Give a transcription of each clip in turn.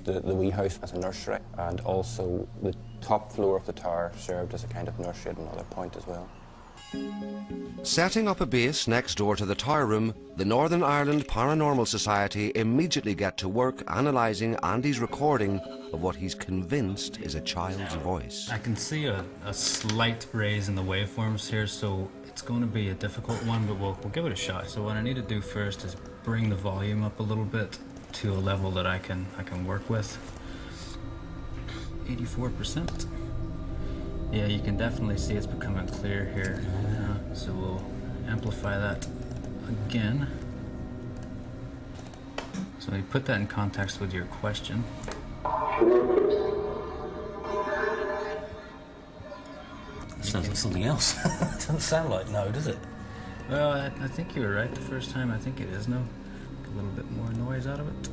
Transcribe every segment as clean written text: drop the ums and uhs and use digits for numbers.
used the wee house as a nursery, and also the top floor of the tower served as a kind of nursery at another point as well. Setting up a base next door to the tower room, the Northern Ireland Paranormal Society immediately get to work analysing Andy's recording of what he's convinced is a child's voice. I can see a slight raise in the waveforms here, so it's going to be a difficult one, but we'll give it a shot. So what I need to do first is bring the volume up a little bit to a level that I can work with. 84%. Yeah, you can definitely see it's becoming clear here. So we'll amplify that again. So you put that in context with your question. It sounds like something else. It doesn't sound like no, does it? Well, I think you were right the first time. I think it is no. A little bit more noise out of it.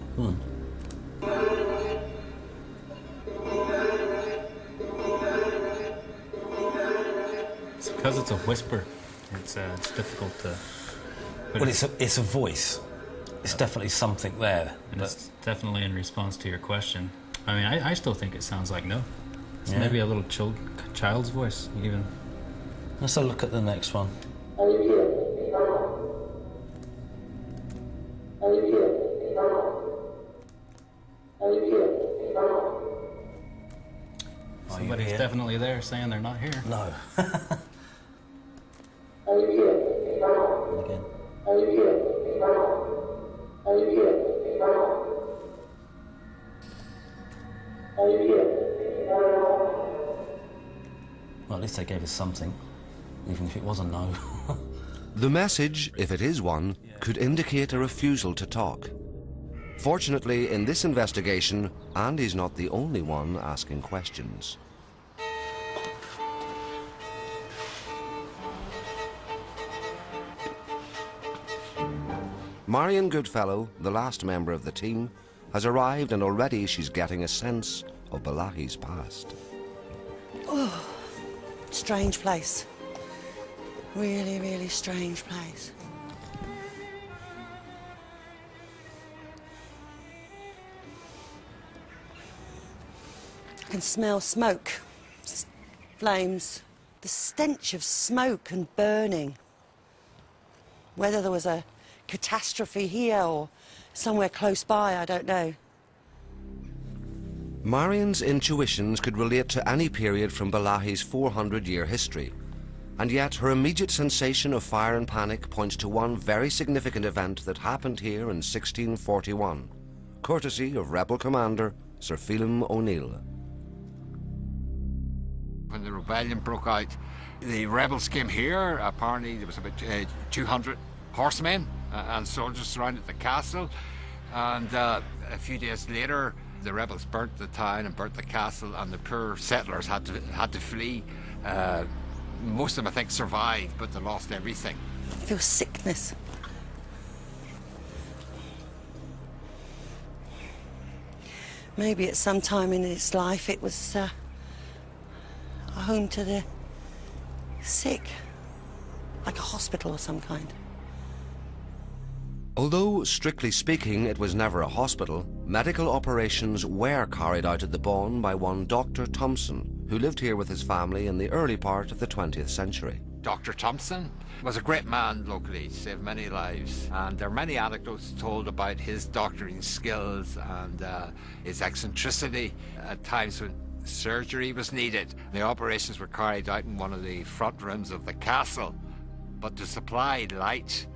It's because it's a whisper. It's difficult to. Well, it's a voice. It's definitely something there. And it's definitely in response to your question. I mean, I still think it sounds like no. It's maybe a little child's voice, even. Let's have a look at the next one. Are you here? Are you here? Are you here? Somebody's definitely there saying they're not here. No. Are you here? Again. Are you here? Are you here? Are you here? Well, at least they gave us something, even if it was a no. The message, if it is one, could indicate a refusal to talk. Fortunately, in this investigation, Andy's not the only one asking questions. Marion Goodfellow, the last member of the team, has arrived, and already she's getting a sense of Balahi's past. Oh, strange place. Really, really strange place. I can smell smoke, flames, the stench of smoke and burning. Whether there was a catastrophe here or somewhere close by, I don't know. Marion's intuitions could relate to any period from Balahi's 400-year history, and yet her immediate sensation of fire and panic points to one very significant event that happened here in 1641, courtesy of rebel commander Sir Phelim O'Neill. When the rebellion broke out, the rebels came here. Apparently there was about 200 horsemen and soldiers surrounded the castle, and a few days later the rebels burnt the town and burnt the castle, and the poor settlers had to flee. Most of them, I think, survived, but they lost everything. I feel sickness. Maybe at some time in its life it was a home to the sick, like a hospital of some kind. Although, strictly speaking, it was never a hospital, medical operations were carried out at the Bawn by one Dr. Thompson, who lived here with his family in the early part of the 20th century. Dr. Thompson was a great man locally, saved many lives, and there are many anecdotes told about his doctoring skills and his eccentricity at times when surgery was needed. The operations were carried out in one of the front rooms of the castle, but to supply light,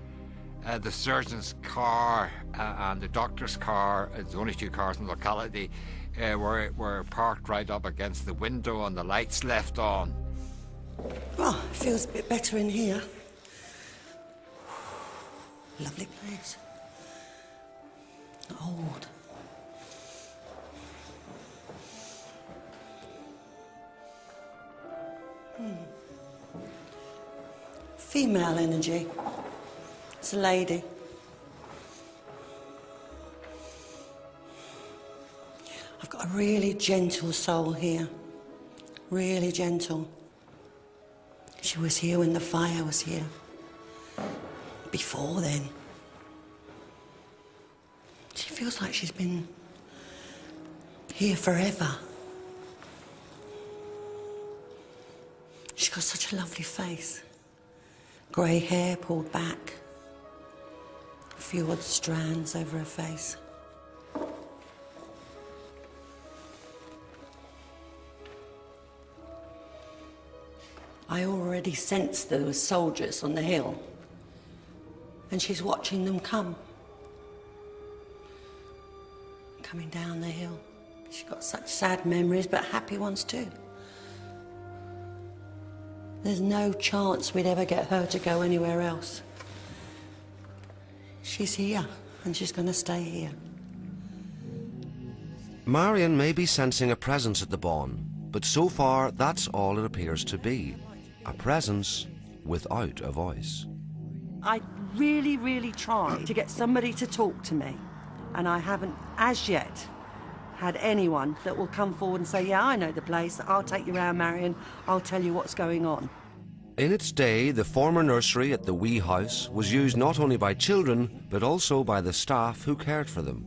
the surgeon's car and the doctor's car, the only two cars in the locality, were parked right up against the window and the lights left on. Oh, it feels a bit better in here. Lovely place. Old. Female energy. It's a lady. I've got a really gentle soul here. Really gentle. She was here when the fire was here. Before then. She feels like she's been Here forever. She's got such a lovely face. Grey hair pulled back. A few odd strands over her face. I already sensed there were soldiers on the hill, and she's watching them come. Coming down the hill. She's got such sad memories, but happy ones too. There's no chance we'd ever get her to go anywhere else. She's here, and she's going to stay here. Marion may be sensing a presence at the bawn, but so far that's all it appears to be. A presence without a voice. I really, really tried to get somebody to talk to me, and I haven't, as yet, had anyone that will come forward and say, yeah, I know the place, I'll take you around, Marion, I'll tell you what's going on. In its day, the former nursery at the Wee House was used not only by children, but also by the staff who cared for them.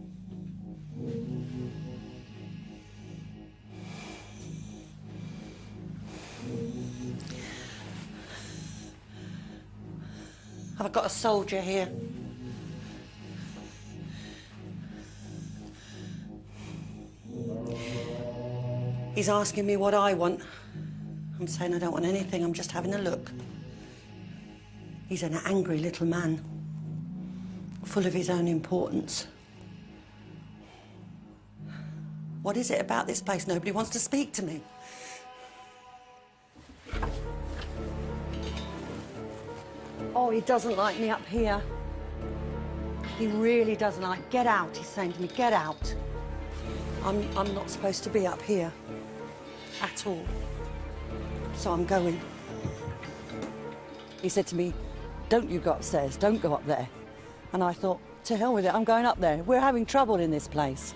I've got a soldier here. He's asking me what I want. I'm saying I don't want anything, I'm just having a look. He's an angry little man, full of his own importance. What is it about this place? Nobody wants to speak to me. Oh, he doesn't like me up here. He really doesn't like. Get out, he's saying to me, get out. I'm not supposed to be up here at all. So I'm going. He said to me, don't you go upstairs, don't go up there. And I thought, to hell with it, I'm going up there. We're having trouble in this place.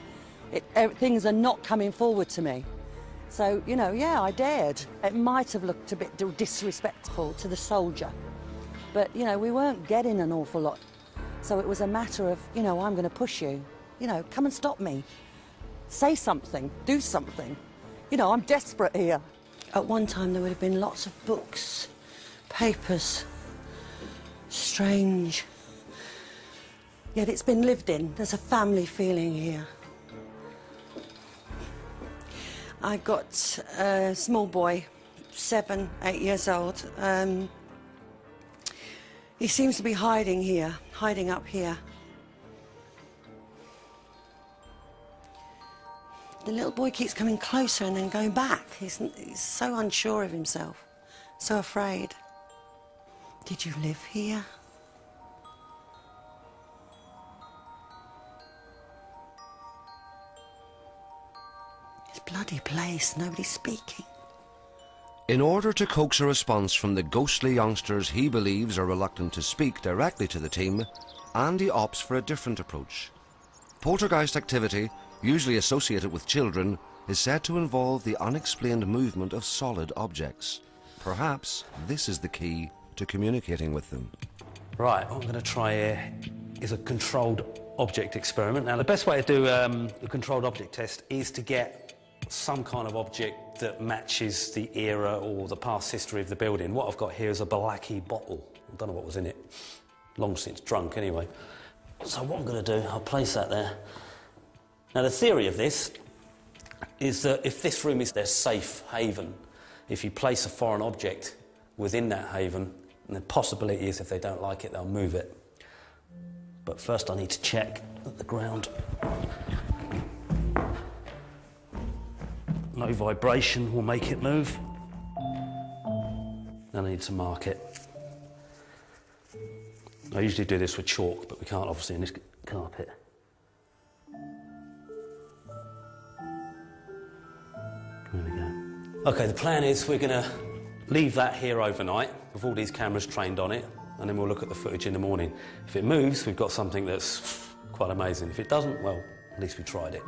Things are not coming forward to me. So, you know, yeah, I dared. It might have looked a bit disrespectful to the soldier. But, you know, we weren't getting an awful lot. So it was a matter of, you know, I'm going to push you. You know, come and stop me. Say something, do something. You know, I'm desperate here. At one time there would have been lots of books, papers. Strange. Yet it's been lived in. There's a family feeling here. I've got a small boy, 7, 8 years old. He seems to be hiding here, hiding up here. The little boy keeps coming closer and then going back. He's so unsure of himself, so afraid. Did you live here? This bloody place, nobody's speaking. In order to coax a response from the ghostly youngsters he believes are reluctant to speak directly to the team, Andy opts for a different approach. Poltergeist activity, usually associated with children, is said to involve the unexplained movement of solid objects. Perhaps this is the key to communicating with them. Right, what I'm going to try here is a controlled object experiment. Now, the best way to do a controlled object test is to get some kind of object that matches the era or the past history of the building. What I've got here is a Blacky bottle. I don't know what was in it. Long since drunk, anyway. So what I'm going to do, I'll place that there. Now, the theory of this is that if this room is their safe haven, if you place a foreign object within that haven, and the possibility is if they don't like it, they'll move it. But first I need to check that the ground... no vibration will make it move. Then I need to mark it. I usually do this with chalk, but we can't obviously in this carpet. There we go. Okay, the plan is we're going to leave that here overnight with all these cameras trained on it, and then we'll look at the footage in the morning. If it moves, we've got something that's quite amazing. If it doesn't, well, at least we tried it.